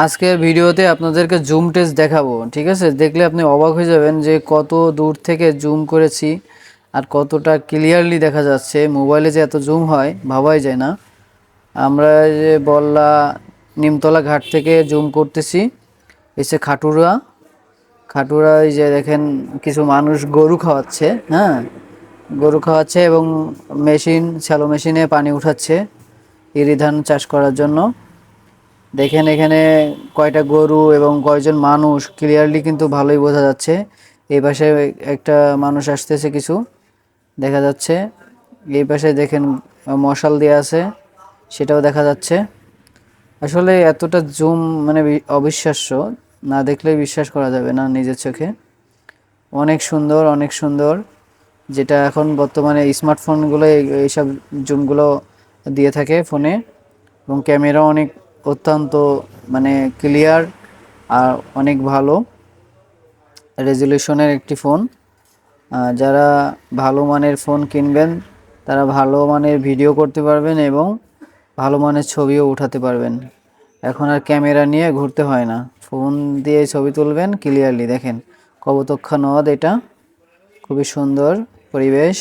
আজকের ভিডিওতে আপনাদেরকে জুম টেস্ট দেখাবো, ঠিক আছে? দেখলে আপনি অবাক হয়ে যাবেন যে কত দূর থেকে জুম করেছি আর কতটা ক্লিয়ারলি দেখা যাচ্ছে। মোবাইলে যে এত জুম হয় ভাবাই যায় না। আমরা যে বল্লা নিমতলা ঘাট থেকে জুম করতেছি, এসে খাটুরা এই যে দেখেন কিছু মানুষ গরু খাওয়াচ্ছে, হ্যাঁ, গরু খাওয়াচ্ছে এবং শ্যালো মেশিনে পানি উঠাচ্ছে ইরি ধান চাষ করার জন্য। দেখেন এখানে কয়টা গরু এবং কয়জন মানুষ ক্লিয়ারলি কিন্তু ভালোই বোঝা যাচ্ছে। এই পাশে একটা মানুষ আসতেছে, কিছু দেখা যাচ্ছে। এই পাশে দেখেন মশাল দেওয়া আছে, সেটাও দেখা যাচ্ছে। আসলে এতটা জুম মানে অবিশ্বাস্য, না দেখলে বিশ্বাস করা যাবে না নিজের চোখে। অনেক সুন্দর, অনেক সুন্দর, যেটা এখন বর্তমানে স্মার্টফোনগুলো এইসব জুমগুলো দিয়ে থাকে ফোনে। এবং ক্যামেরা অনেক অত্যন্ত মানে ক্লিয়ার আর অনেক ভালো রেজলিউশনের একটি ফোন। যারা ভালো মানের ফোন কিনবেন তারা ভালো মানের ভিডিও করতে পারবেন এবং ভালো মানের ছবিও উঠাতে পারবেন। এখন আর ক্যামেরা নিয়ে ঘুরতে হয় না, ফোন দিয়ে ছবি তুলবেন ক্লিয়ারলি। দেখেন কপোতাক্ষ নদ, এটা খুবই সুন্দর পরিবেশ।